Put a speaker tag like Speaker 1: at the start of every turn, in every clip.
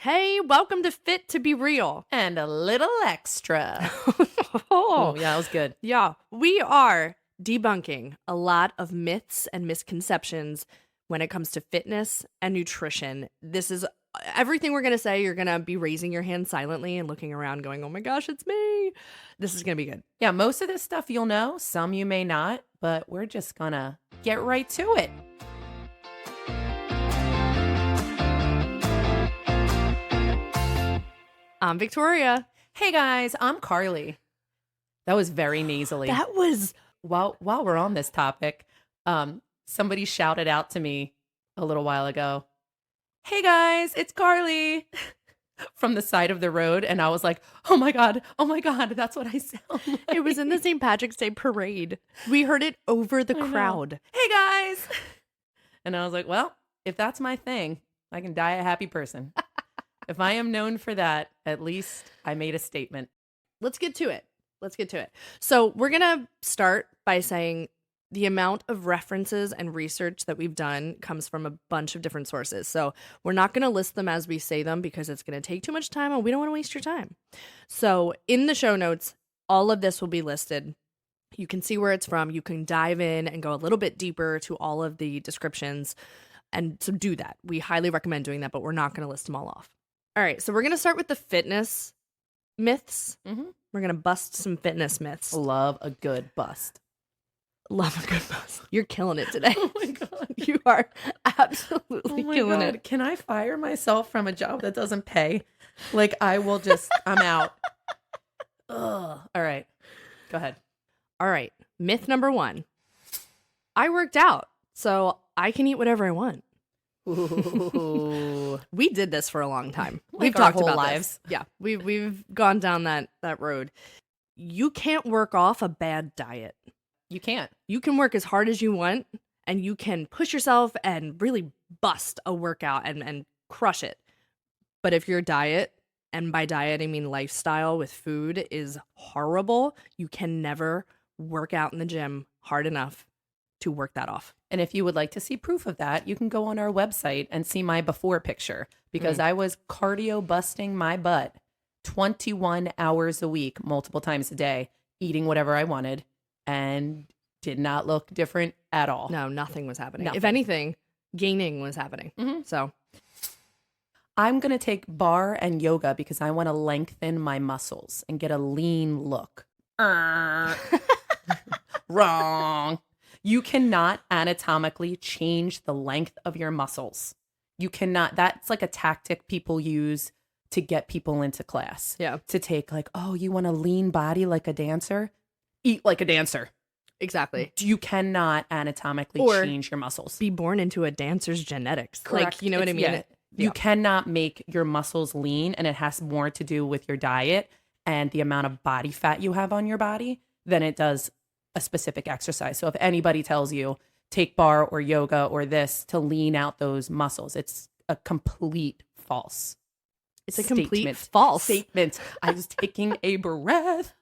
Speaker 1: Hey, welcome to Fit to Be Real.
Speaker 2: And a little extra.
Speaker 1: Oh,
Speaker 2: Yeah, that was good.
Speaker 1: yeah. We are debunking a lot of myths and misconceptions when it comes to fitness and nutrition. This is everything we're going to say. You're going to be raising your hand silently and looking around going, oh my gosh, it's me. This is going to be good.
Speaker 2: Yeah, most of this stuff you'll know, some you may not, but we're just gonna get right to it.
Speaker 1: I'm Victoria.
Speaker 2: Hey guys, I'm Carly. That was very nasally.
Speaker 1: That was...
Speaker 2: While we're on this topic, somebody shouted out to me a little while ago, "Hey guys, it's Carly," from the side of the road, and I was like, oh my god, that's what I sound like.
Speaker 1: It was in the St. Patrick's Day parade. We heard it over the crowd.
Speaker 2: Hey guys. And I was like, well, if that's my thing, I can die a happy person. If I am known for that, at least I made a statement.
Speaker 1: Let's get to it. So we're going to start by saying the amount of references and research that we've done comes from a bunch of different sources. So we're not going to list them as we say them because it's going to take too much time and we don't want to waste your time. So in the show notes, all of this will be listed. You can see where it's from. You can dive in and go a little bit deeper to all of the descriptions. And so do that. We highly recommend doing that, but we're not going to list them all off. All right. So we're going to start with the fitness myths.
Speaker 2: Mm-hmm.
Speaker 1: We're going to bust some fitness myths.
Speaker 2: Love a good bust.
Speaker 1: Love a good bust. You're killing it today.
Speaker 2: Oh my God.
Speaker 1: You are absolutely killing it.
Speaker 2: Can I fire myself from a job that doesn't pay? Like, I'm out. Ugh. All right. Go ahead.
Speaker 1: All right. Myth number 1. I worked out, so I can eat whatever I want.
Speaker 2: Ooh.
Speaker 1: We did this for a long time.
Speaker 2: Like
Speaker 1: We've
Speaker 2: our
Speaker 1: talked
Speaker 2: whole
Speaker 1: about
Speaker 2: lives.
Speaker 1: this. Yeah, we've gone down that road. You can't work off a bad diet.
Speaker 2: You can't.
Speaker 1: You can work as hard as you want, and you can push yourself and really bust a workout and crush it. But if your diet, and by diet I mean lifestyle with food, is horrible, you can never work out in the gym hard enough to work that off.
Speaker 2: And if you would like to see proof of that, you can go on our website and see my before picture, because I was cardio busting my butt 21 hours a week, multiple times a day, eating whatever I wanted, and did not look different at all.
Speaker 1: No, nothing was happening.
Speaker 2: Nothing.
Speaker 1: If anything, gaining was happening.
Speaker 2: Mm-hmm.
Speaker 1: So
Speaker 2: I'm going to take bar and yoga because I want to lengthen my muscles and get a lean look. Wrong. You cannot anatomically change the length of your muscles. You cannot. That's like a tactic people use to get people into class.
Speaker 1: Yeah.
Speaker 2: To take like, oh, you want a lean body like a dancer? Eat like a dancer.
Speaker 1: exactly.
Speaker 2: You cannot anatomically
Speaker 1: Or
Speaker 2: change your muscles.
Speaker 1: Be born into a dancer's genetics.
Speaker 2: Correct.
Speaker 1: Like, you know what I mean?
Speaker 2: Yeah. You cannot make your muscles lean, and it has more to do with your diet and the amount of body fat you have on your body than it does a specific exercise. So if anybody tells you take bar or yoga or this to lean out those muscles, it's a complete false.
Speaker 1: It's a
Speaker 2: statement.
Speaker 1: complete false
Speaker 2: statement. I was taking a breath.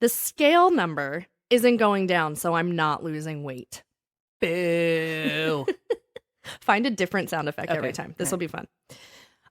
Speaker 1: The scale number isn't going down, so I'm not losing weight.
Speaker 2: Boo.
Speaker 1: Find a different sound effect every
Speaker 2: Okay.
Speaker 1: time. This will be fun.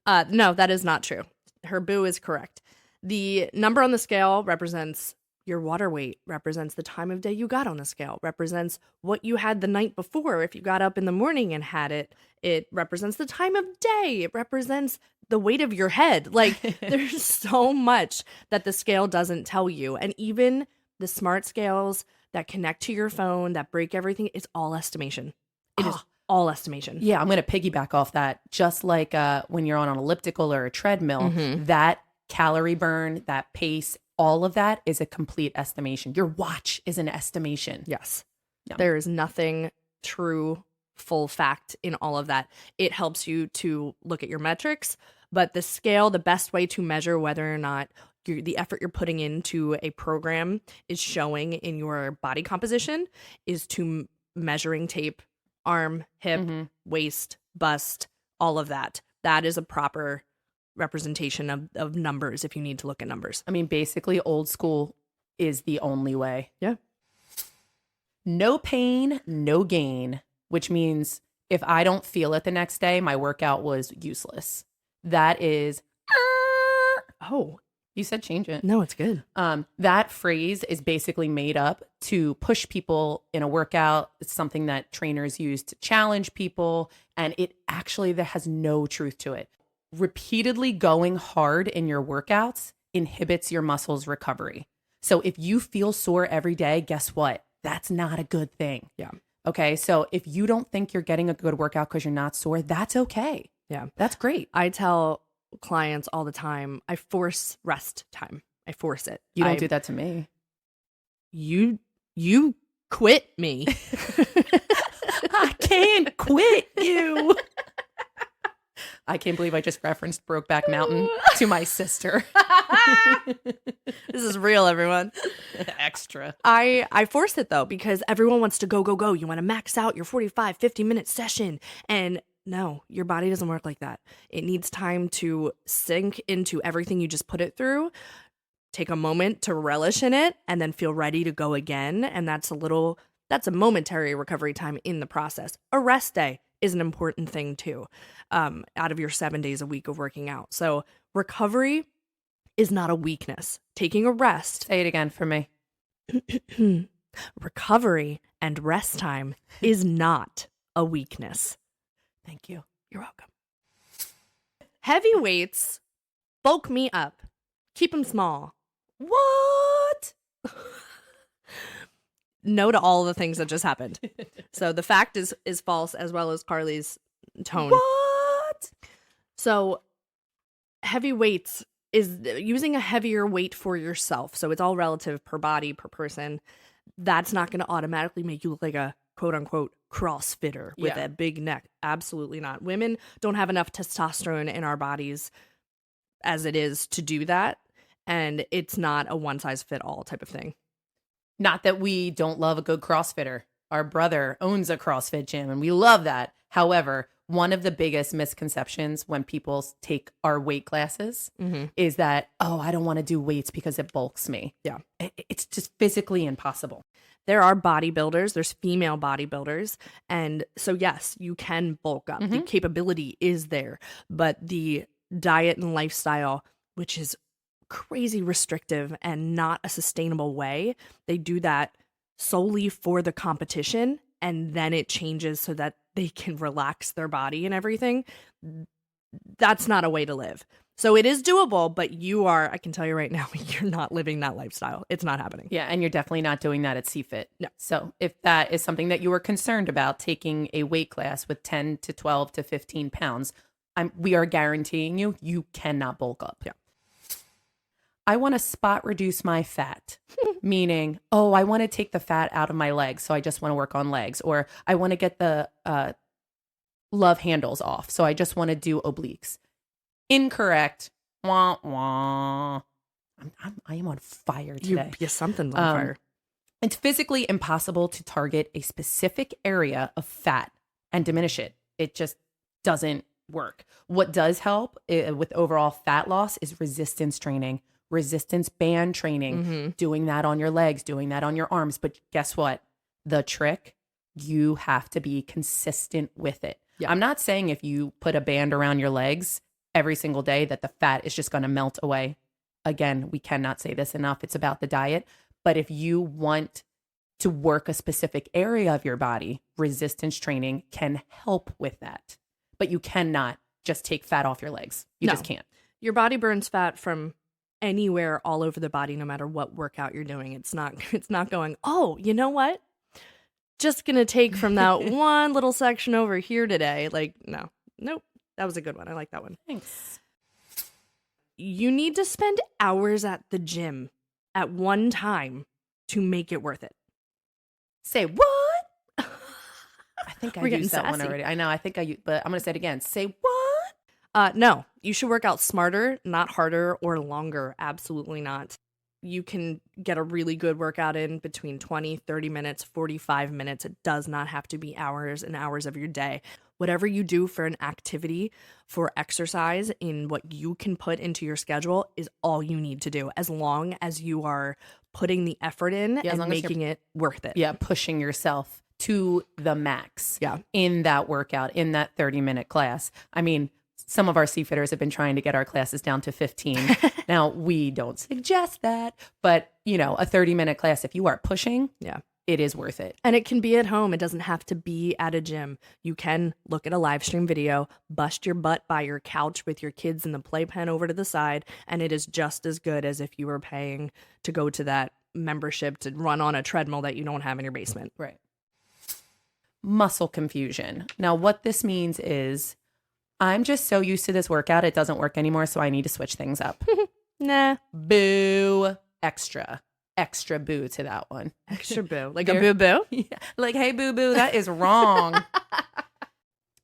Speaker 1: No, that is not true. Her boo is correct. The number on the scale represents your water weight, represents the time of day you got on the scale, represents what you had the night before. If you got up in the morning and had it, it represents the time of day. It represents the weight of your head. Like, there's so much that the scale doesn't tell you. And even the smart scales that connect to your phone, that break everything, it's all estimation. It is all estimation.
Speaker 2: Yeah, I'm going to piggyback off that. Just like when you're on an elliptical or a treadmill, that calorie burn, that pace, all of that is a complete estimation. Your watch is an estimation.
Speaker 1: Yes.
Speaker 2: Yeah.
Speaker 1: There is nothing true, full fact in all of that. It helps you to look at your metrics, but the scale, the best way to measure whether or not the effort you're putting into a program is showing in your body composition is to measuring tape, arm, hip, waist, bust, all of that. That is a proper representation of numbers if you need to look at numbers.
Speaker 2: I mean, basically, old school is the only way.
Speaker 1: Yeah.
Speaker 2: No pain, no gain, which means if I don't feel it the next day, my workout was useless. That is,
Speaker 1: Oh,
Speaker 2: you said change it.
Speaker 1: no, it's good.
Speaker 2: That phrase is basically made up to push people in a workout. It's something that trainers use to challenge people. And it actually, there has no truth to it. Repeatedly going hard in your workouts inhibits your muscles recovery. So if you feel sore every day, guess what? That's not a good thing.
Speaker 1: Yeah.
Speaker 2: Okay. So if you don't think you're getting a good workout because you're not sore, that's okay.
Speaker 1: Yeah.
Speaker 2: That's great.
Speaker 1: I tell clients all the time, I force rest time. I force it.
Speaker 2: You don't do that to me.
Speaker 1: You quit me.
Speaker 2: I can't quit you. I can't believe I just referenced Brokeback Mountain to my sister.
Speaker 1: This is real, everyone.
Speaker 2: Extra.
Speaker 1: I force it though, because everyone wants to go, go, go. You want to max out your 45, 50-minute session. And no, your body doesn't work like that. It needs time to sink into everything you just put it through, take a moment to relish in it, and then feel ready to go again. And that's a momentary recovery time in the process. A rest day is an important thing too, out of your 7 days a week of working out. So recovery is not a weakness. Taking a rest.
Speaker 2: Say it again for me.
Speaker 1: Recovery and rest time is not a weakness.
Speaker 2: Thank you.
Speaker 1: You're welcome. Heavy weights bulk me up. Keep them small.
Speaker 2: What?
Speaker 1: No to all the things that just happened. So the fact is false, as well as Carly's tone.
Speaker 2: What?
Speaker 1: So heavy weights is using a heavier weight for yourself. So it's all relative per body, per person. That's not going to automatically make you look like a quote unquote CrossFitter with a big neck. Absolutely not. Women don't have enough testosterone in our bodies as it is to do that. And it's not a one size fit all type of thing.
Speaker 2: Not that we don't love a good CrossFitter. Our brother owns a CrossFit gym and we love that. However, one of the biggest misconceptions when people take our weight classes is that, oh, I don't want to do weights because it bulks me.
Speaker 1: Yeah.
Speaker 2: It's just physically impossible.
Speaker 1: There are bodybuilders, there's female bodybuilders. And so, yes, you can bulk up. The capability is there. But the diet and lifestyle, which is crazy restrictive and not a sustainable way, they do that solely for the competition, and then it changes so that they can relax their body and everything. That's not a way to live. So it is doable, but I can tell you right now, you're not living that lifestyle. It's not happening.
Speaker 2: Yeah, and you're definitely not doing that at CFIT.
Speaker 1: No.
Speaker 2: So if that is something that you were concerned about, taking a weight class with 10 to 12 to 15 pounds, we are guaranteeing you cannot bulk up.
Speaker 1: Yeah.
Speaker 2: I want to spot reduce my fat, meaning, oh, I want to take the fat out of my legs, so I just want to work on legs. Or I want to get the love handles off, so I just want to do obliques. Incorrect. Wah, wah. I am on fire today.
Speaker 1: Something's on fire.
Speaker 2: It's physically impossible to target a specific area of fat and diminish it. It just doesn't work. What does help with overall fat loss is resistance training, resistance band training, doing that on your legs, doing that on your arms. But guess what? The trick, you have to be consistent with it. Yeah. I'm not saying if you put a band around your legs every single day that the fat is just going to melt away. Again, we cannot say this enough. It's about the diet. But if you want to work a specific area of your body, resistance training can help with that. But you cannot just take fat off your legs. You just can't. Your
Speaker 1: body burns fat from anywhere all over the body, no matter what workout you're doing. It's not going, oh, you know what? Just going to take from that one little section over here today. Like, no. Nope. That was a good one. I like that one.
Speaker 2: Thanks.
Speaker 1: You need to spend hours at the gym at one time to make it worth it.
Speaker 2: Say what? I think I used that one
Speaker 1: sassy.
Speaker 2: already. I know. I think but I'm going to say it again. Say what?
Speaker 1: No, you should work out smarter, not harder or longer. Absolutely not. You can get a really good workout in between 20, 30 minutes, 45 minutes. It does not have to be hours and hours of your day. Whatever you do for an activity, for exercise, in what you can put into your schedule is all you need to do, as long as you are putting the effort in and making it worth it.
Speaker 2: Yeah, pushing yourself to the max
Speaker 1: in
Speaker 2: that workout, in that 30-minute class. I mean, some of our seafitters have been trying to get our classes down to 15. Now, we don't suggest that, but a 30-minute class, if you are pushing,
Speaker 1: Yeah.
Speaker 2: it is worth it.
Speaker 1: And it can be at home. It doesn't have to be at a gym. You can look at a live stream video, bust your butt by your couch with your kids in the playpen over to the side, and it is just as good as if you were paying to go to that membership to run on a treadmill that you don't have in your basement.
Speaker 2: Right. Muscle confusion. Now, what this means is I'm just so used to this workout, it doesn't work anymore, so I need to switch things up.
Speaker 1: Nah.
Speaker 2: Boo. Extra boo to that one.
Speaker 1: Extra boo. Like a boo-boo?
Speaker 2: Yeah. Like, hey, boo-boo, that is wrong.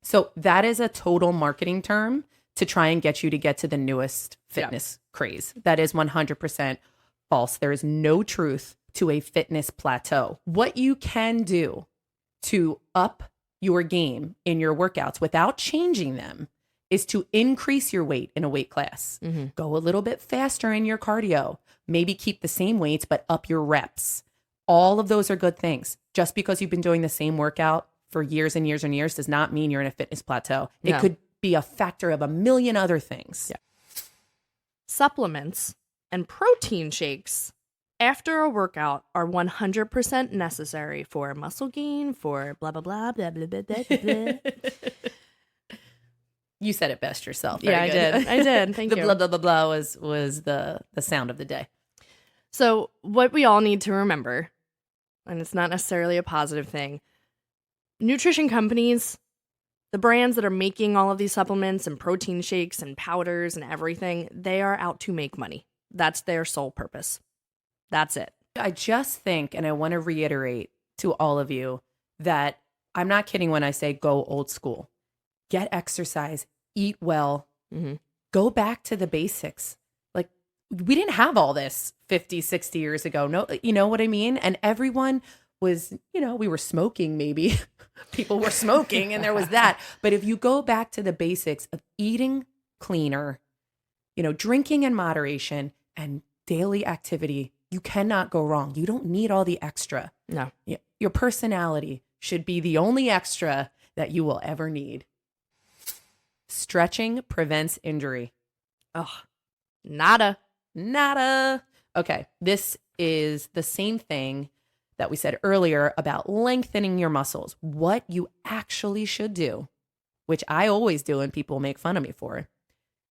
Speaker 2: So that is a total marketing term to try and get you to get to the newest fitness craze. That is 100% false. There is no truth to a fitness plateau. What you can do to up your game in your workouts without changing them is to increase your weight in a weight class.
Speaker 1: Mm-hmm.
Speaker 2: Go a little bit faster in your cardio. Maybe keep the same weights, but up your reps. All of those are good things. Just because you've been doing the same workout for years and years and years does not mean you're in a fitness plateau.
Speaker 1: No.
Speaker 2: It could be a factor of a million other things.
Speaker 1: Yeah. Supplements and protein shakes after a workout are 100% necessary for muscle gain, for blah, blah, blah, blah, blah, blah, blah, blah.
Speaker 2: You said it best yourself.
Speaker 1: Yeah, I did. I did. Thank
Speaker 2: the
Speaker 1: you.
Speaker 2: blah, blah, blah, blah was the sound of the day.
Speaker 1: So what we all need to remember, and it's not necessarily a positive thing, nutrition companies, the brands that are making all of these supplements and protein shakes and powders and everything, they are out to make money. That's their sole purpose. That's it.
Speaker 2: I just think, and I want to reiterate to all of you that I'm not kidding when I say go old school. Get exercise, eat well, go back to the basics. Like, we didn't have all this 50, 60 years ago. No, you know what I mean? And everyone was, we were smoking maybe. People were smoking and there was that. But if you go back to the basics of eating cleaner, drinking in moderation and daily activity, you cannot go wrong. You don't need all the extra.
Speaker 1: No.
Speaker 2: Your personality should be the only extra that you will ever need. Stretching prevents injury.
Speaker 1: Ugh. Nada.
Speaker 2: Okay, this is the same thing that we said earlier about lengthening your muscles. What you actually should do, which I always do and people make fun of me for.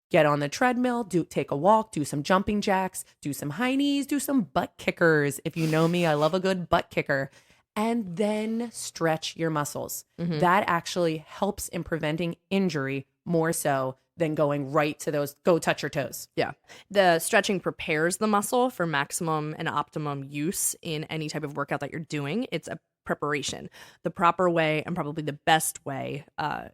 Speaker 2: Get on the treadmill, take a walk, do some jumping jacks, do some high knees, do some butt kickers. If you know me, I love a good butt kicker. And then stretch your muscles.
Speaker 1: Mm-hmm.
Speaker 2: That actually helps in preventing injury more so than going right to those, go touch your toes.
Speaker 1: Yeah. The stretching prepares the muscle for maximum and optimum use in any type of workout that you're doing. It's a preparation. The proper way, and probably the best way,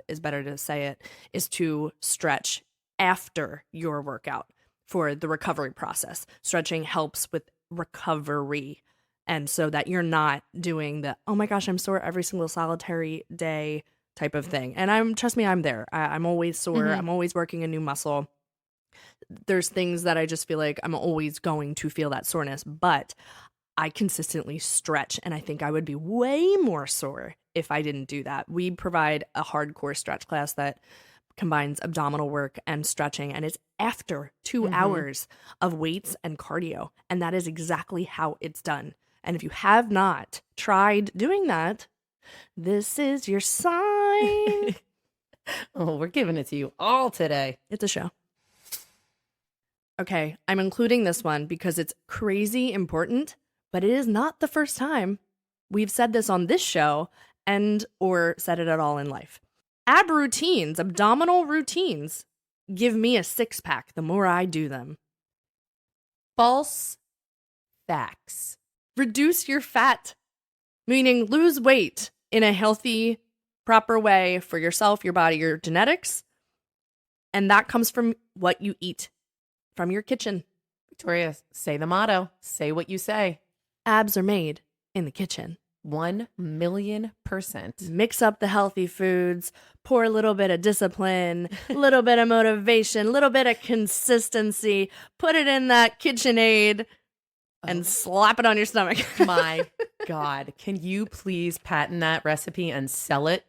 Speaker 1: is better to say it, is to stretch after your workout for the recovery process. Stretching helps with recovery. And so that you're not doing the, oh my gosh, I'm sore every single solitary day type of thing. And trust me, I'm there. I'm always sore.
Speaker 2: Mm-hmm.
Speaker 1: I'm always working a new muscle. There's things that I just feel like I'm always going to feel that soreness, but I consistently stretch. And I think I would be way more sore if I didn't do that. We provide a hardcore stretch class that combines abdominal work and stretching, and it's after 2 hours of weights and cardio. And that is exactly how it's done. And if you have not tried doing that, this is your sign.
Speaker 2: Oh, we're giving it to you all today.
Speaker 1: It's a show. Okay, I'm including this one because it's crazy important, but it is not the first time we've said this on this show or said it at all in life. Abdominal routines, give me a six-pack the more I do them.
Speaker 2: False facts.
Speaker 1: Reduce your fat, meaning lose weight in a healthy, proper way for yourself, your body, your genetics. And that comes from what you eat, from your kitchen.
Speaker 2: Victoria, say the motto. Say what you say.
Speaker 1: Abs are made in the kitchen.
Speaker 2: 1,000,000%.
Speaker 1: Mix up the healthy foods, pour a little bit of discipline, a little bit of motivation, a little bit of consistency, put it in that KitchenAid and slap it on your stomach.
Speaker 2: My God. Can you please patent that recipe and sell it?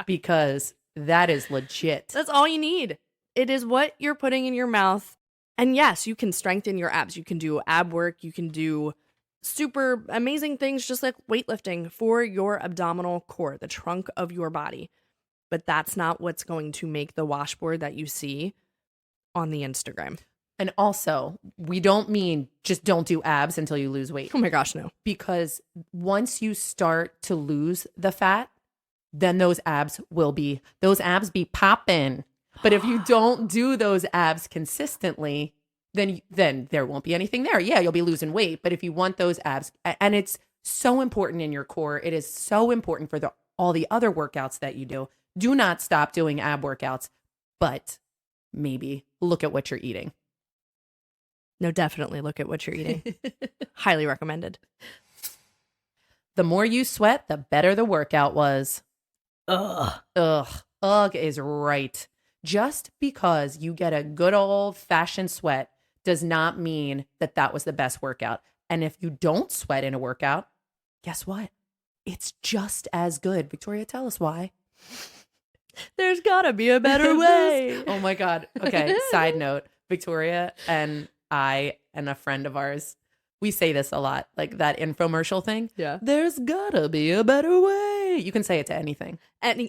Speaker 2: Because that is legit.
Speaker 1: That's all you need. It is what you're putting in your mouth. And yes, you can strengthen your abs. You can do ab work. You can do super amazing things just like weightlifting for your abdominal core, the trunk of your body. But that's not what's going to make the washboard that you see on the Instagram.
Speaker 2: And also, we don't mean just don't do abs until you lose weight.
Speaker 1: Oh my gosh, no.
Speaker 2: Because once you start to lose the fat, then those abs be popping. But if you don't do those abs consistently, then there won't be anything there. Yeah, you'll be losing weight. But if you want those abs, and it's so important in your core, it is so important for all the other workouts that you do. Do not stop doing ab workouts, but maybe look at what you're eating.
Speaker 1: No, definitely look at what you're eating. Highly recommended.
Speaker 2: The more you sweat, the better the workout was. Ugh is right. Just because you get a good old fashioned sweat does not mean that was the best workout. And if you don't sweat in a workout, guess what? It's just as good. Victoria, tell us why.
Speaker 1: There's gotta be a better way.
Speaker 2: Oh my God. Okay. Side note, Victoria and I and a friend of ours, we say this a lot, like that infomercial thing.
Speaker 1: Yeah.
Speaker 2: There's gotta be a better way. You can say it to anything.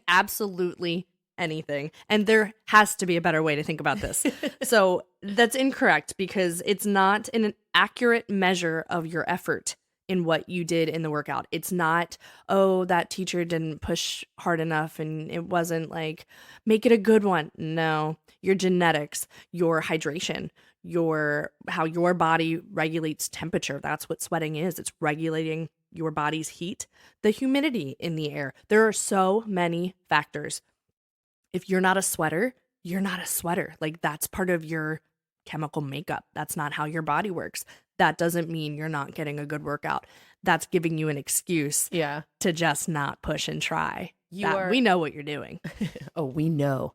Speaker 1: Absolutely anything. And there has to be a better way to think about this. So that's incorrect because it's not an accurate measure of your effort in what you did in the workout. It's not, oh, that teacher didn't push hard enough and it wasn't like, make it a good one. No, your genetics, your hydration, how your body regulates temperature. That's what sweating is. It's regulating your body's heat, the humidity in the air. There are so many factors. If you're not a sweater, you're not a sweater. Like that's part of your chemical makeup. That's not how your body works. That doesn't mean you're not getting a good workout. That's giving you an excuse to just not push and try. We know what you're doing.
Speaker 2: Oh, we know.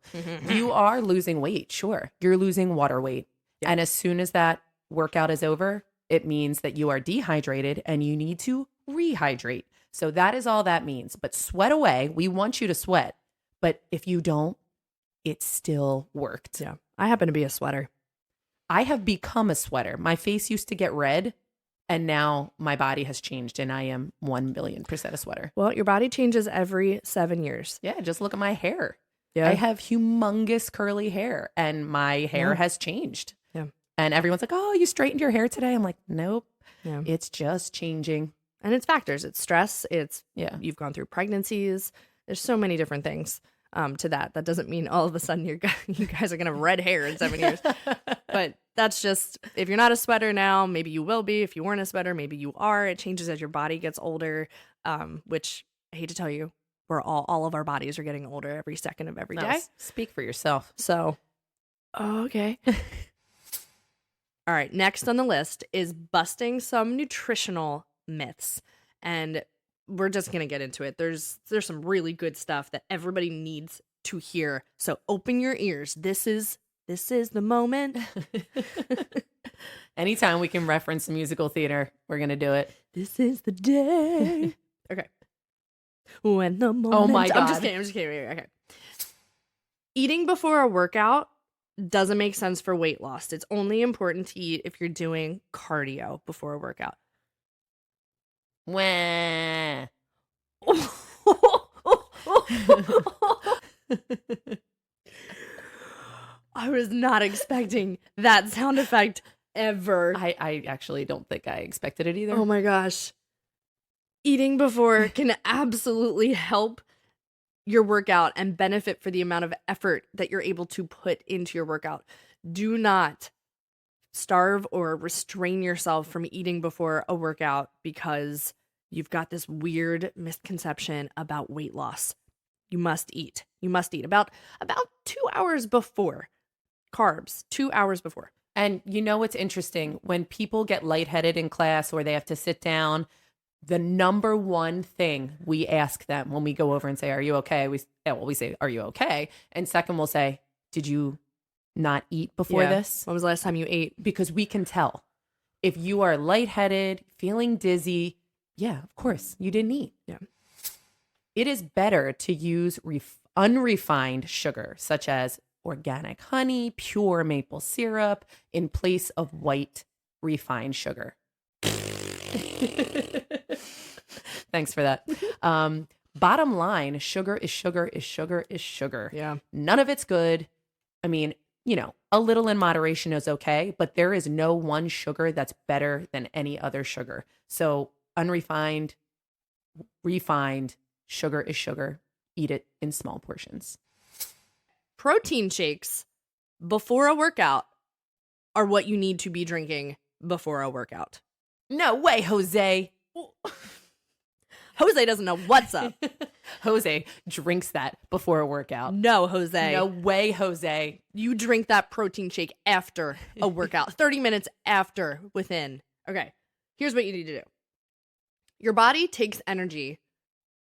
Speaker 2: You are losing weight. Sure. You're losing water weight. Yeah. And as soon as that workout is over, it means that you are dehydrated and you need to rehydrate. So that is all that means. But sweat away. We want you to sweat. But if you don't, it still worked.
Speaker 1: Yeah. I happen to be a sweater.
Speaker 2: I have become a sweater. My face used to get red, and now my body has changed, and I am 1,000,000% a sweater.
Speaker 1: Well, your body changes every 7 years.
Speaker 2: Yeah, just look at my hair.
Speaker 1: Yeah.
Speaker 2: I have humongous curly hair, and my hair has changed.
Speaker 1: Yeah.
Speaker 2: And everyone's like, oh, you straightened your hair today? I'm like, nope.
Speaker 1: Yeah.
Speaker 2: It's just changing.
Speaker 1: And it's factors. It's stress. You've gone through pregnancies. There's so many different things to that. That doesn't mean all of a sudden you guys are going to have red hair in 7 years. But that's just, if you're not a sweater now, maybe you will be. If you weren't a sweater, maybe you are. It changes as your body gets older, which I hate to tell you, all of our bodies are getting older every second of every day.
Speaker 2: Speak for yourself.
Speaker 1: So, okay. All right. Next on the list is busting some nutritional myths. And we're just going to get into it. There's some really good stuff that everybody needs to hear. So open your ears. This is the moment.
Speaker 2: Anytime we can reference musical theater, we're going to do it.
Speaker 1: This is the day. Okay. When the moment.
Speaker 2: Oh my God.
Speaker 1: I'm just kidding. Okay. Eating before a workout doesn't make sense for weight loss. It's only important to eat if you're doing cardio before a workout.
Speaker 2: Wah.
Speaker 1: I was not expecting that sound effect ever.
Speaker 2: I actually don't think I expected it either.
Speaker 1: Oh my gosh. Eating before can absolutely help your workout and benefit for the amount of effort that you're able to put into your workout. Do not starve or restrain yourself from eating before a workout because you've got this weird misconception about weight loss. You must eat. You must eat about 2 hours before. Carbs, 2 hours before.
Speaker 2: And you know what's interesting? When people get lightheaded in class or they have to sit down, the number one thing we ask them when we go over and say, are you okay? We say, are you okay? And second, we'll say, did you not eat before this?
Speaker 1: When was the last time you ate?
Speaker 2: Because we can tell. If you are lightheaded, feeling dizzy, yeah, of course, you didn't eat.
Speaker 1: Yeah.
Speaker 2: It is better to use unrefined sugar, such as organic honey, pure maple syrup in place of white refined sugar. Thanks for that. Bottom line, sugar is sugar is sugar is sugar.
Speaker 1: Yeah.
Speaker 2: None of it's good. I mean, a little in moderation is okay, but there is no one sugar that's better than any other sugar. So unrefined, refined, sugar is sugar. Eat it in small portions.
Speaker 1: Protein shakes before a workout are what you need to be drinking before a workout.
Speaker 2: No way, Jose.
Speaker 1: Jose doesn't know what's up.
Speaker 2: Jose drinks that before a workout.
Speaker 1: No, Jose.
Speaker 2: No way, Jose.
Speaker 1: You drink that protein shake after a workout, 30 minutes after within. Okay, here's what you need to do. Your body takes energy,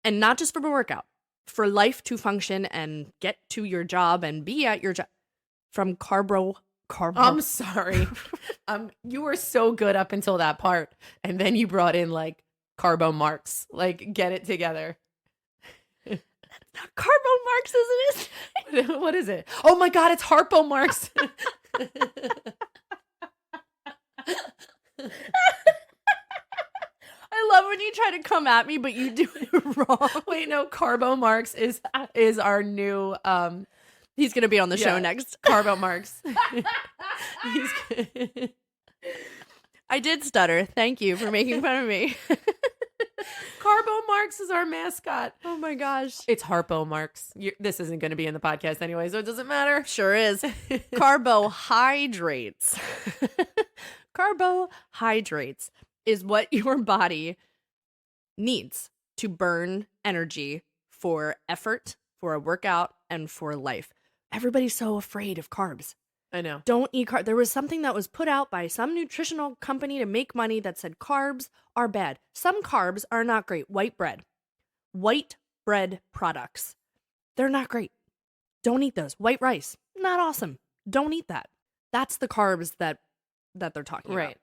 Speaker 1: and not just from a workout, for life to function and get to your job and be at your job, from carbo.
Speaker 2: I'm sorry. You were so good up until that part, and then you brought in like carbo marks. Like, get it together.
Speaker 1: Carbo marks, isn't
Speaker 2: it? What is it? Oh my God, it's Harpo marks.
Speaker 1: I love when you try to come at me, but you do it wrong.
Speaker 2: Wait, no, Carbo Marks is our new
Speaker 1: he's gonna be on the show next.
Speaker 2: Carbo Marks.
Speaker 1: I did stutter. Thank you for making fun of me.
Speaker 2: Carbo Marks is our mascot.
Speaker 1: Oh my gosh.
Speaker 2: It's Harpo Marks. This isn't going to be in the podcast anyway, so it doesn't matter.
Speaker 1: Sure is. Carbohydrates. Carbohydrates is what your body needs to burn energy for effort, for a workout, and for life. Everybody's so afraid of carbs.
Speaker 2: I know.
Speaker 1: Don't eat carbs. There was something that was put out by some nutritional company to make money that said carbs are bad. Some carbs are not great. White bread products, they're not great. Don't eat those. White rice, not awesome. Don't eat that. That's the carbs that they're talking about.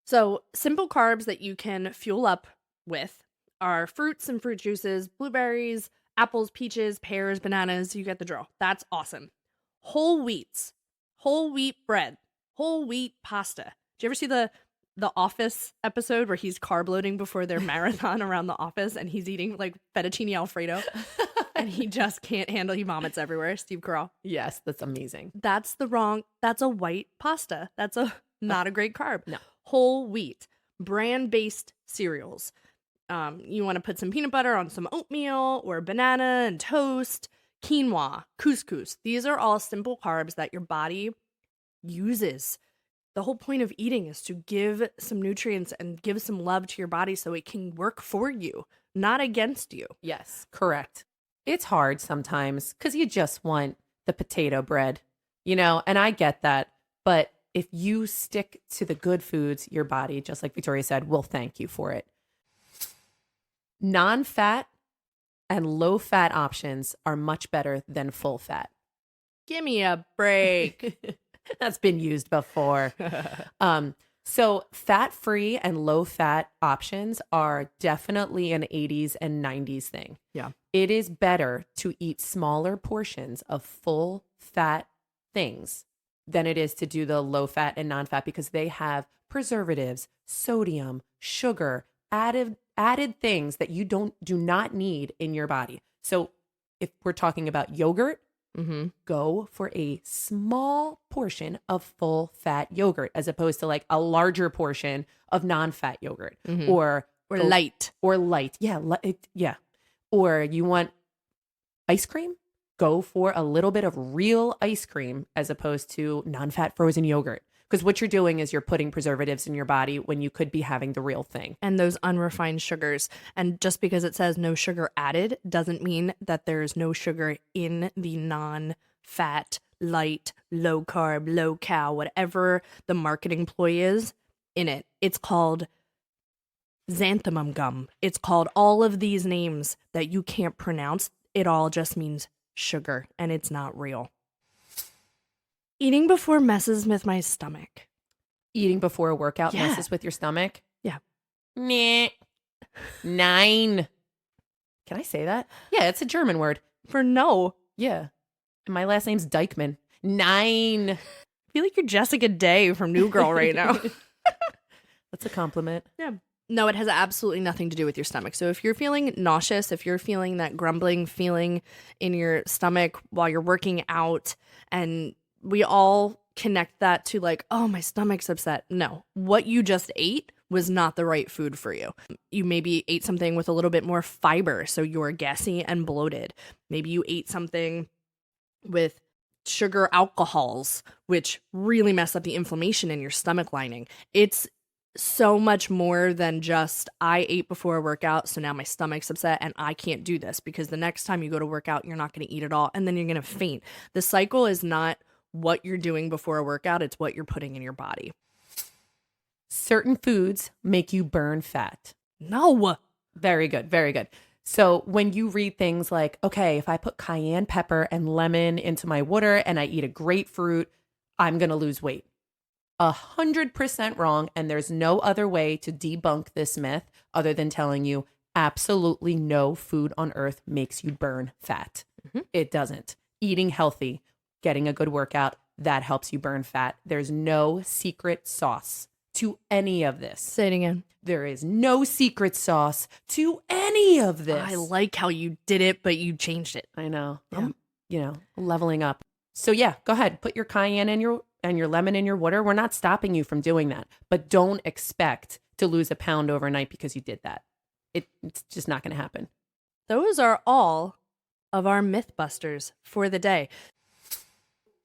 Speaker 1: So simple carbs that you can fuel up with are fruits and fruit juices, blueberries, apples, peaches, pears, bananas. You get the drill. That's awesome. Whole wheats. Whole wheat bread, whole wheat pasta. Did you ever see the Office episode where he's carb loading before their marathon around the office and he's eating like fettuccine Alfredo and he just can't handle, he vomits everywhere, Steve Carell?
Speaker 2: Yes, that's amazing.
Speaker 1: That's a white pasta. That's not a great carb.
Speaker 2: No.
Speaker 1: Whole wheat, bran-based cereals. You want to put some peanut butter on some oatmeal or banana and toast. Quinoa, couscous. These are all simple carbs that your body uses. The whole point of eating is to give some nutrients and give some love to your body so it can work for you, not against you.
Speaker 2: Yes, correct. It's hard sometimes because you just want the potato bread, and I get that. But if you stick to the good foods, your body, just like Victoria said, will thank you for it. Non-fat and low-fat options are much better than full-fat.
Speaker 1: Give me a break.
Speaker 2: That's been used before. So fat-free and low-fat options are definitely an 80s and 90s thing.
Speaker 1: Yeah.
Speaker 2: It is better to eat smaller portions of full-fat things than it is to do the low-fat and non-fat because they have preservatives, sodium, sugar, added things that you do not need in your body. So if we're talking about yogurt, go for a small portion of full fat yogurt as opposed to like a larger portion of non-fat yogurt or
Speaker 1: light.
Speaker 2: Yeah. Or you want ice cream? Go for a little bit of real ice cream as opposed to non-fat frozen yogurt. Because what you're doing is you're putting preservatives in your body when you could be having the real thing.
Speaker 1: And those unrefined sugars. And just because it says no sugar added doesn't mean that there's no sugar in the non-fat, light, low carb, low cal, whatever the marketing ploy is in it. It's called xanthan gum. It's called all of these names that you can't pronounce. It all just means sugar and it's not real. Eating before messes with my stomach.
Speaker 2: Eating before a workout messes with your stomach?
Speaker 1: Yeah.
Speaker 2: Meh. 9. Can I say that? Yeah, it's a German word.
Speaker 1: For no.
Speaker 2: Yeah. And my last name's Dykeman. 9.
Speaker 1: I feel like you're Jessica Day from New Girl right now.
Speaker 2: That's a compliment.
Speaker 1: Yeah. No, it has absolutely nothing to do with your stomach. So if you're feeling nauseous, if you're feeling that grumbling feeling in your stomach while you're working out, and we all connect that to like, oh, my stomach's upset. No, what you just ate was not the right food for you. You maybe ate something with a little bit more fiber, so you're gassy and bloated. Maybe you ate something with sugar alcohols, which really mess up the inflammation in your stomach lining. It's so much more than just I ate before a workout, so now my stomach's upset and I can't do this, because the next time you go to work out, you're not going to eat at all and then you're going to faint. The cycle is not what you're doing before a workout, it's what you're putting in your body.
Speaker 2: Certain foods make you burn fat.
Speaker 1: No.
Speaker 2: Very good. Very good. So when you read things like, okay, if I put cayenne pepper and lemon into my water and I eat a grapefruit, I'm going to lose weight. 100% wrong. And there's no other way to debunk this myth other than telling you absolutely no food on earth makes you burn fat. It doesn't. Eating healthy, getting a good workout, that helps you burn fat. There's no secret sauce to any of this.
Speaker 1: Say it again.
Speaker 2: There is no secret sauce to any of this.
Speaker 1: I like how you did it, but you changed it.
Speaker 2: I know.
Speaker 1: Yeah.
Speaker 2: I'm, leveling up. So yeah, go ahead. Put your cayenne in your lemon in your water. We're not stopping you from doing that, but don't expect to lose a pound overnight because you did that. It's just not going to happen.
Speaker 1: Those are all of our Mythbusters for the day.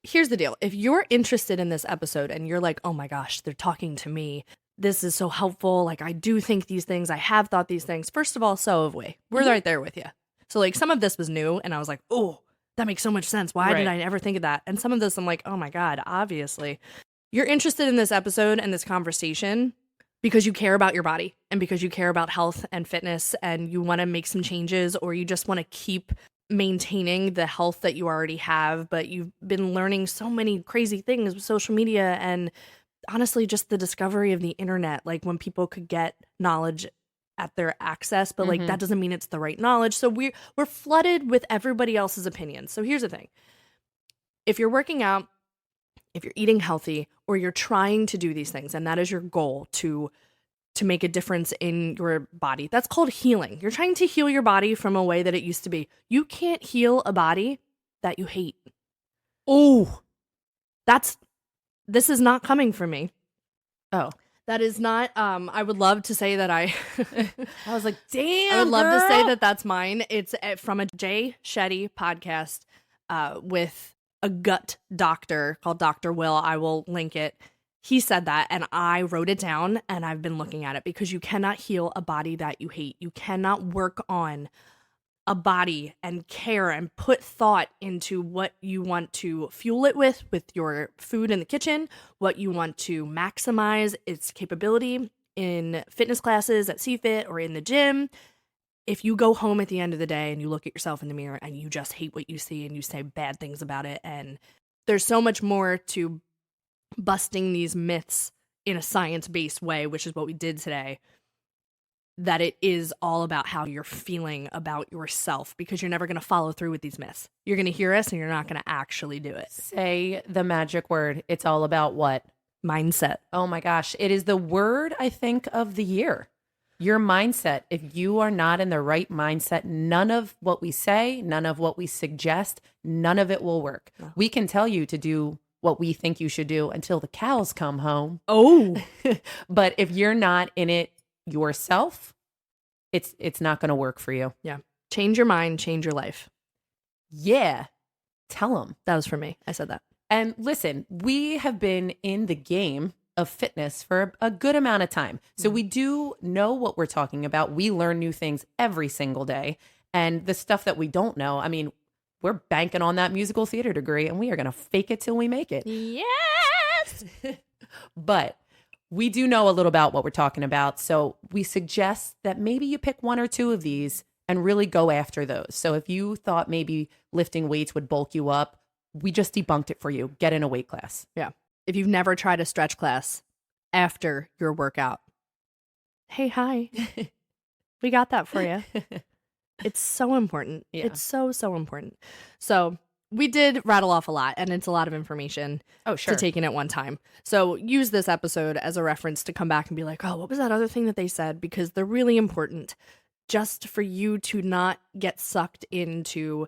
Speaker 1: Here's the deal. If you're interested in this episode and you're like, oh my gosh, they're talking to me, this is so helpful. Like, I do think these things. I have thought these things. First of all, so have we. We're right there with you. So like some of this was new and I was like, oh, that makes so much sense. Why did I never think of that? And some of this I'm like, oh my God, obviously. You're interested in this episode and this conversation because you care about your body and because you care about health and fitness and you want to make some changes, or you just want to keep maintaining the health that you already have, but you've been learning so many crazy things with social media and honestly just the discovery of the internet, like when people could get knowledge at their access, but like that doesn't mean it's the right knowledge. So we're flooded with everybody else's opinions. So here's the thing. If you're working out, if you're eating healthy, or you're trying to do these things, and that is your goal to make a difference in your body, that's called healing. You're trying to heal your body from a way that it used to be. You can't heal a body that you hate. Oh, this is not coming from me. Oh. That is not, I would love to say that I
Speaker 2: was like, damn,
Speaker 1: I would love to say that that's mine. It's from a Jay Shetty podcast with a gut doctor called Dr. Will. I will link it. He said that, and I wrote it down, and I've been looking at it, because you cannot heal a body that you hate. You cannot work on a body and care and put thought into what you want to fuel it with your food in the kitchen, what you want to maximize its capability in fitness classes at CFIT or in the gym. If you go home at the end of the day and you look at yourself in the mirror and you just hate what you see and you say bad things about it, and there's so much more to busting these myths in a science-based way, which is what we did today, that it is all about how you're feeling about yourself, because you're never going to follow through with these myths. You're going to hear us and you're not going to actually do it.
Speaker 2: Say the magic word. It's all about what?
Speaker 1: Mindset.
Speaker 2: Oh my gosh. It is the word, I think, of the year. Your mindset. If you are not in the right mindset, none of what we say, none of what we suggest, none of it will work. No. We can tell you to do what we think you should do until the cows come home.
Speaker 1: Oh.
Speaker 2: But if you're not in it yourself, it's not going to work for you.
Speaker 1: Yeah. Change your mind, change your life.
Speaker 2: Yeah. Tell them.
Speaker 1: That was for me. I said that.
Speaker 2: And listen, we have been in the game of fitness for a good amount of time. So we do know what we're talking about. We learn new things every single day. And the stuff that we don't know, I mean, we're banking on that musical theater degree and we are going to fake it till we make it.
Speaker 1: Yes.
Speaker 2: But we do know a little about what we're talking about. So we suggest that maybe you pick one or two of these and really go after those. So if you thought maybe lifting weights would bulk you up, we just debunked it for you. Get in a weight class.
Speaker 1: Yeah. If you've never tried a stretch class after your workout, hey, hi. We got that for you. It's so important. Yeah. It's so, so important. So we did rattle off a lot, and it's a lot of information
Speaker 2: Oh, sure.
Speaker 1: to take in at one time. So use this episode as a reference to come back and be like, oh, what was that other thing that they said? Because they're really important just for you to not get sucked into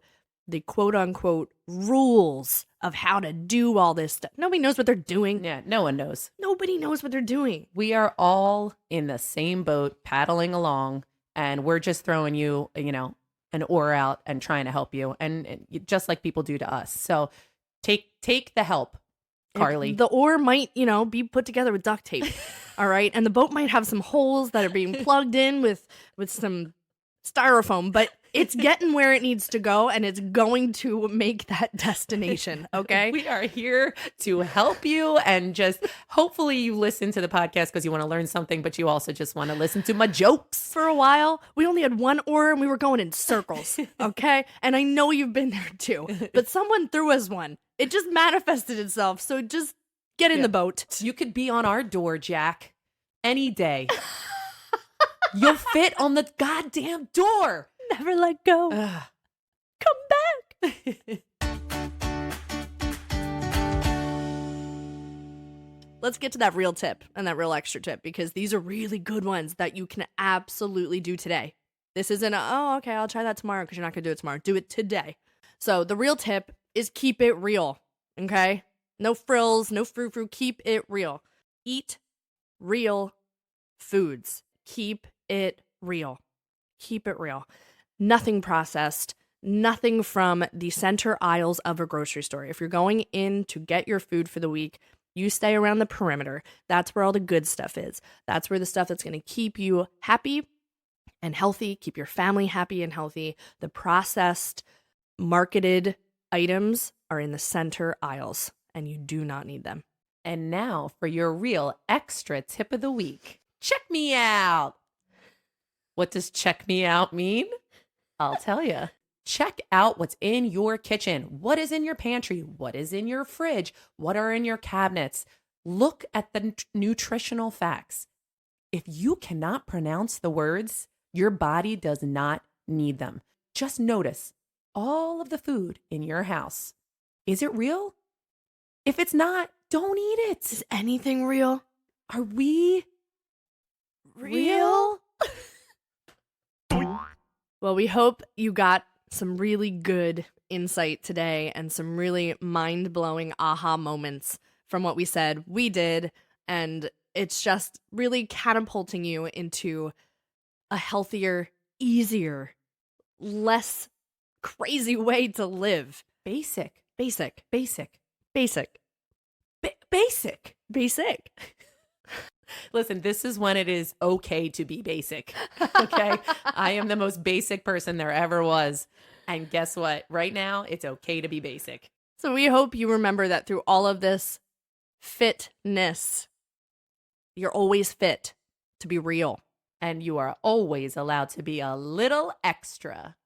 Speaker 1: the quote unquote rules of how to do all this stuff. Nobody knows what they're doing.
Speaker 2: Yeah, no one knows.
Speaker 1: Nobody knows what they're doing.
Speaker 2: We are all in the same boat paddling along, and we're just throwing you, an oar out and trying to help you, and just like people do to us. So take the help, Carly.
Speaker 1: The oar might, be put together with duct tape. All right. And the boat might have some holes that are being plugged in with some styrofoam, but it's getting where it needs to go, and it's going to make that destination. Okay.
Speaker 2: We are here to help you, and just hopefully you listen to the podcast because you want to learn something, but you also just want to listen to my jokes.
Speaker 1: For a while, we only had one oar and we were going in circles. Okay. And I know you've been there too, but someone threw us one. It just manifested itself. So just get in the boat.
Speaker 2: You could be on our door, Jack, any day. You'll fit on the goddamn door.
Speaker 1: Never let go. Come back. Let's get to that real tip and that real extra tip, because these are really good ones that you can absolutely do today. This isn't okay, I'll try that tomorrow, because you're not going to do it tomorrow. Do it today. So the real tip is keep it real, okay? No frills, no frou-frou. Keep it real. Eat real foods. Keep it real. Keep it real. Nothing processed, nothing from the center aisles of a grocery store. If you're going in to get your food for the week, you stay around the perimeter. That's where all the good stuff is. That's where the stuff that's going to keep you happy and healthy, keep your family happy and healthy. The processed, marketed items are in the center aisles, and you do not need them.
Speaker 2: And now for your real extra tip of the week. Check me out. What does check me out mean? I'll tell you. Check out what's in your kitchen. What is in your pantry? What is in your fridge? What are in your cabinets? Look at the nutritional facts. If you cannot pronounce the words, your body does not need them. Just notice all of the food in your house. Is it real? If it's not, don't eat it.
Speaker 1: Is anything real?
Speaker 2: Are we real?
Speaker 1: Well, we hope you got some really good insight today and some really mind-blowing aha moments from what we said we did. And it's just really catapulting you into a healthier, easier, less crazy way to live.
Speaker 2: Basic. Listen, this is when it is okay to be basic. Okay. I am the most basic person there ever was. And guess what? Right now, it's okay to be basic.
Speaker 1: So we hope you remember that through all of this fitness, you're always fit to be real.
Speaker 2: And you are always allowed to be a little extra.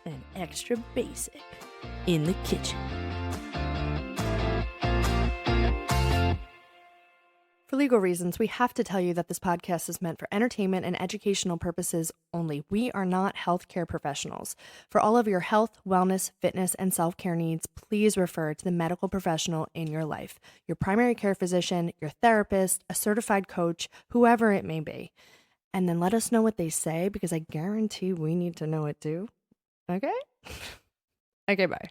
Speaker 1: And extra basic in the kitchen. For legal reasons, we have to tell you that this podcast is meant for entertainment and educational purposes only. We are not healthcare professionals. For all of your health, wellness, fitness, and self-care needs, please refer to the medical professional in your life. Your primary care physician, your therapist, a certified coach, whoever it may be. And then let us know what they say, because I guarantee we need to know it too. Okay? Okay, bye.